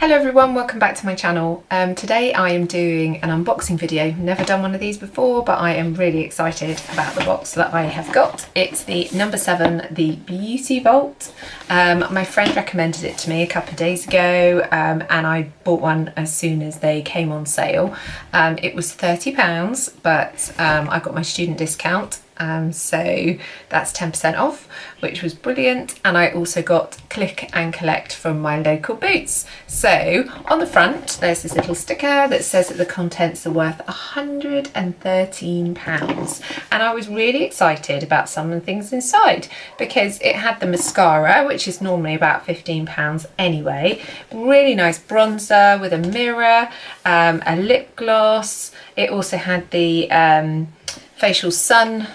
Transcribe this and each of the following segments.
Hello everyone, welcome back to my channel. Today I am doing an unboxing video. Never done one of these before, but I am really excited about the box that I have got. It's the number 7, the Beauty Vault. My friend recommended it to me a couple of days ago and I bought one as soon as they came on sale. It was £30, but I got my student discount. So that's 10% off, which was brilliant. And I also got click and collect from my local Boots. So on the front, there's this little sticker that says that the contents are worth £113. And I was really excited about some of the things inside because it had the mascara, which is normally about £15 anyway. Really nice bronzer with a mirror, a lip gloss. It also had the facial sun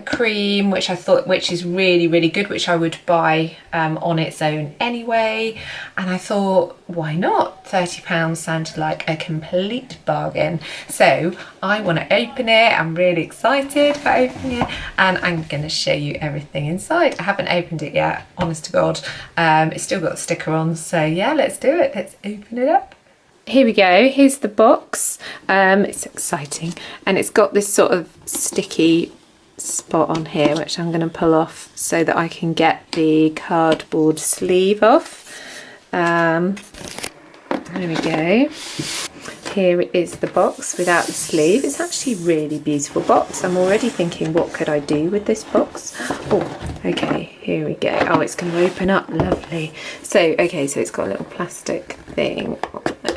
cream, which is really good, which I would buy on its own anyway. And I thought, why not? £30 sounded like a complete bargain. So I want to open it. I'm really excited for opening it, and I'm going to show you everything inside. I haven't opened it yet, honest to God. It's still got a sticker on, so yeah, let's do it. Let's open it up. Here we go, here's the box. It's exciting, and it's got this sort of sticky spot on here which I'm going to pull off so that I can get the cardboard sleeve off. There we go. Here is the box without the sleeve. It's actually a really beautiful box. I'm already thinking, what could I do with this box? Oh, okay, here we go. Oh, it's going to open up, lovely. So, okay, so it's got a little plastic thing.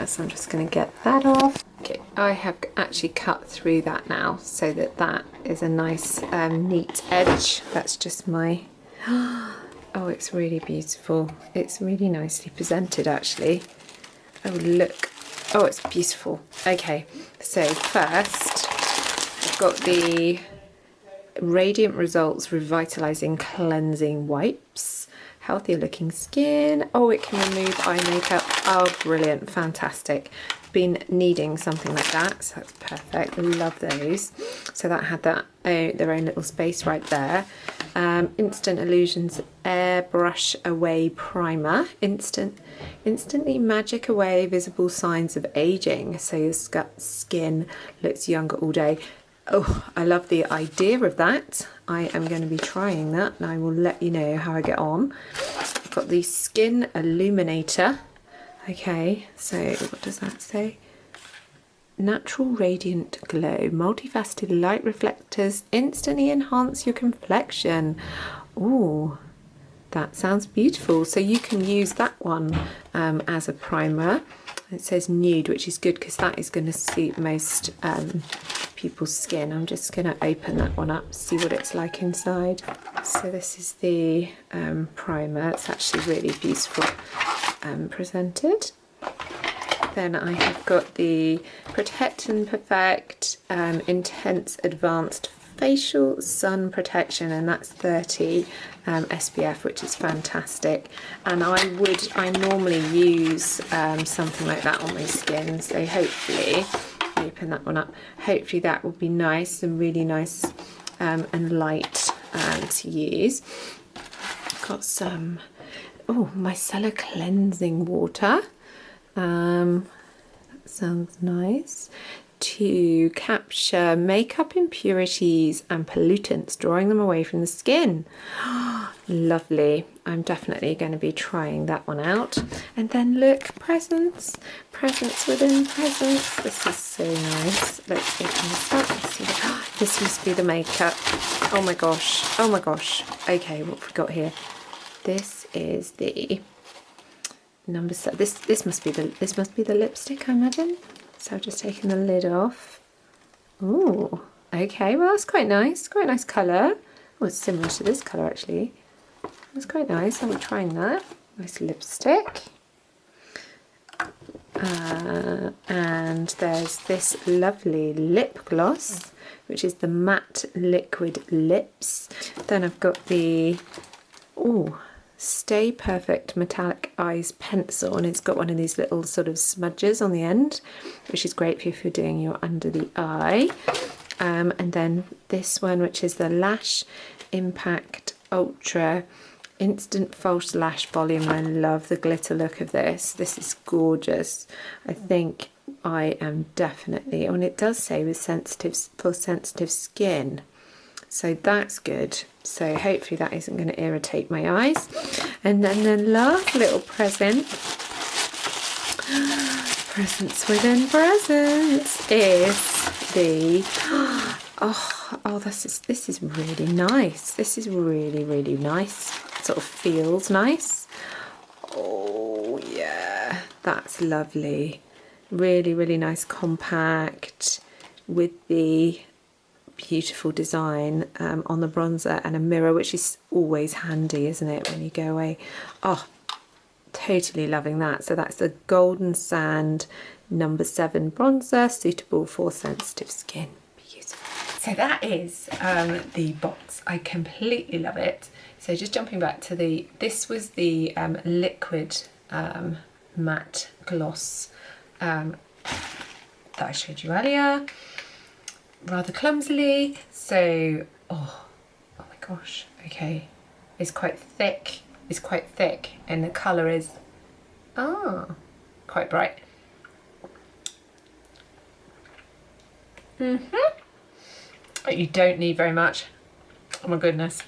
So I'm just going to get that off. Okay, I have actually cut through that now so that that is a nice neat edge. That's just my... Oh, it's really beautiful. It's really nicely presented actually. Oh, look. Oh, it's beautiful. Okay, so first I've got the Radiant Results Revitalizing Cleansing Wipes. Healthier looking skin. Oh, it can remove eye makeup. Oh, brilliant, fantastic. Been needing something like that, so that's perfect. Love those. So that had that their own little space right there. Instant Illusions Airbrush Away Primer. Instantly magic away visible signs of aging, so your skin looks younger all day. Oh, I love the idea of that. I am going to be trying that and I will let you know how I get on. I've got the Skin Illuminator. Okay, so what does that say? Natural radiant glow, multifaceted light reflectors instantly enhance your complexion. Ooh, that sounds beautiful. So you can use that one as a primer. It says nude, which is good because that is going to suit most people's skin. I'm just going to open that one up, see what it's like inside. So this is the primer. It's actually really beautiful presented. Then I have got the Protect and Perfect Intense Advanced Facial Sun Protection, and that's 30 SPF, which is fantastic. And I normally use something like that on my skin, so hopefully, open that one up, hopefully that will be nice and really nice and light to use. Got some micellar cleansing water. That sounds nice. To capture makeup impurities and pollutants, drawing them away from the skin. Lovely. I'm definitely going to be trying that one out. And then look, presents within presents. This is so nice. Let's open this up. Let's see this must be the makeup. Oh my gosh. Okay, what have we got here? This is the number 7. This must be the lipstick, I imagine. So I've just taken the lid off. Ooh, okay, well that's quite nice. Quite nice colour. Oh, it's similar to this colour actually. That's quite nice. I'm trying that. Nice lipstick. And there's this lovely lip gloss, which is the Matte Liquid Lips. Then I've got the Stay Perfect Metallic Eyes Pencil, and it's got one of these little sort of smudges on the end, which is great if you're doing your under the eye. And then this one, which is the Lash Impact Ultra Instant False Lash Volume. I love the glitter look of this. This is gorgeous. I think I am definitely, and it does say with for sensitive skin. So that's good. So hopefully that isn't going to irritate my eyes. And then the last little present, presents within presents, is the this is really nice. This is really, really nice. Sort of feels nice. Oh yeah, that's lovely. Really, really nice, compact, with the beautiful design on the bronzer and a mirror, which is always handy, isn't it, when you go away. Oh, totally loving that. So that's the Golden Sand number 7 bronzer, suitable for sensitive skin. Beautiful. So that is the box. I completely love it. So just jumping back to this was the liquid matte gloss that I showed you earlier, rather clumsily. So, oh my gosh, okay. It's quite thick, and the colour is, quite bright. You don't need very much. Oh my goodness.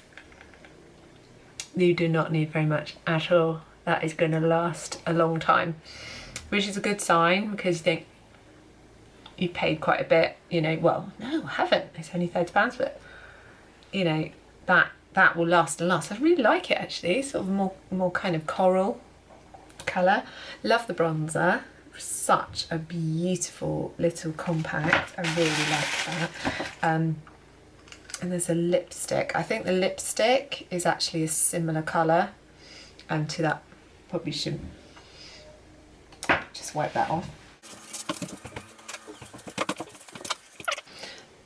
You do not need very much at all. That is going to last a long time, which is a good sign, because you think you paid quite a bit, you know. Well, no, I haven't. It's only £30, but you know, that will last and last. I really like it actually. Sort of more kind of coral colour. Love the bronzer. Such a beautiful little compact. I really like that. And there's a lipstick. I think the lipstick is actually a similar colour to that. Probably shouldn't just wipe that off.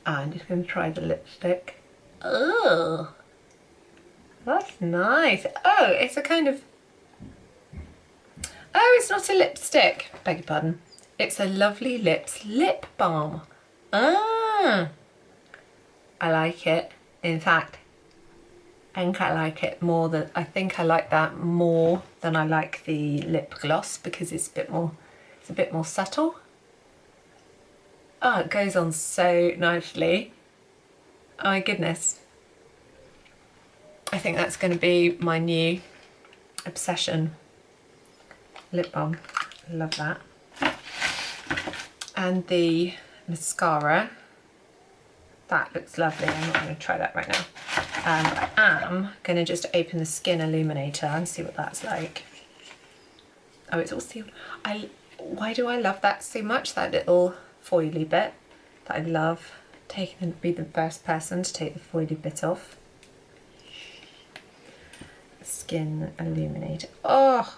I'm just going to try the lipstick. Oh, that's nice. Oh, it's a kind of, oh, it's not a lipstick, beg your pardon. It's a Lovely Lips lip balm. Ah, I like it. In fact, I think I like it more than, I think I like that more than I like the lip gloss, because it's a bit more subtle. Oh, it goes on so nicely. Oh my goodness. I think that's going to be my new obsession. Lip balm. Love that. And the mascara. That looks lovely. I'm not going to try that right now. I am going to just open the Skin Illuminator and see what that's like. Oh, it's all sealed. Why do I love that so much? That little foily bit that I love. Be the first person to take the foily bit off. Skin Illuminator. Oh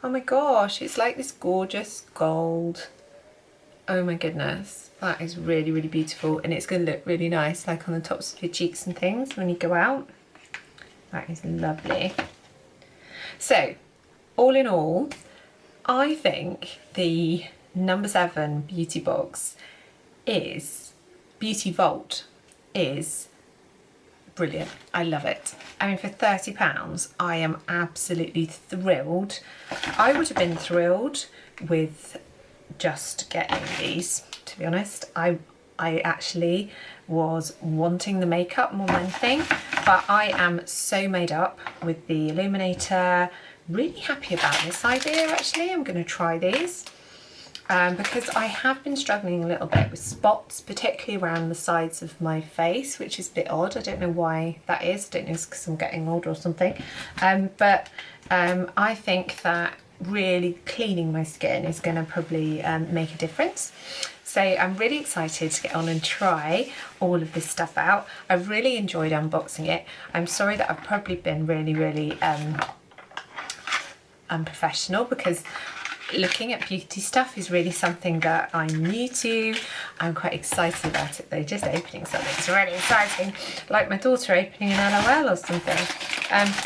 my gosh, it's like this gorgeous gold. Oh my goodness, that is really, really beautiful, and it's going to look really nice, like on the tops of your cheeks and things when you go out. That is lovely. So, all in all, I think the number 7 beauty box Beauty Vault is brilliant. I love it. I mean, for £30, I am absolutely thrilled. I would have been thrilled with just getting these, to be honest. I actually was wanting the makeup more than anything, but I am so made up with the illuminator. Really happy about this idea actually. I'm going to try these because I have been struggling a little bit with spots, particularly around the sides of my face, which is a bit odd. I don't know why that is. I don't know if it's because I'm getting older or something. But I think that really cleaning my skin is going to probably make a difference. So I'm really excited to get on and try all of this stuff out. I've really enjoyed unboxing it. I'm sorry that I've probably been really, really unprofessional, because looking at beauty stuff is really something that I'm new to. I'm quite excited about it though, just opening something. It's really exciting, like my daughter opening an LOL or something.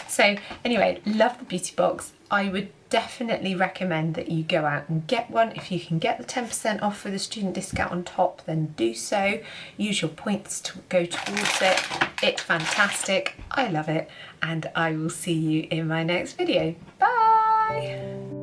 So anyway, love the beauty box. I would definitely recommend that you go out and get one. If you can get the 10% off with a student discount on top, then do so. Use your points to go towards it. It's fantastic. I love it, and I will see you in my next video. Bye.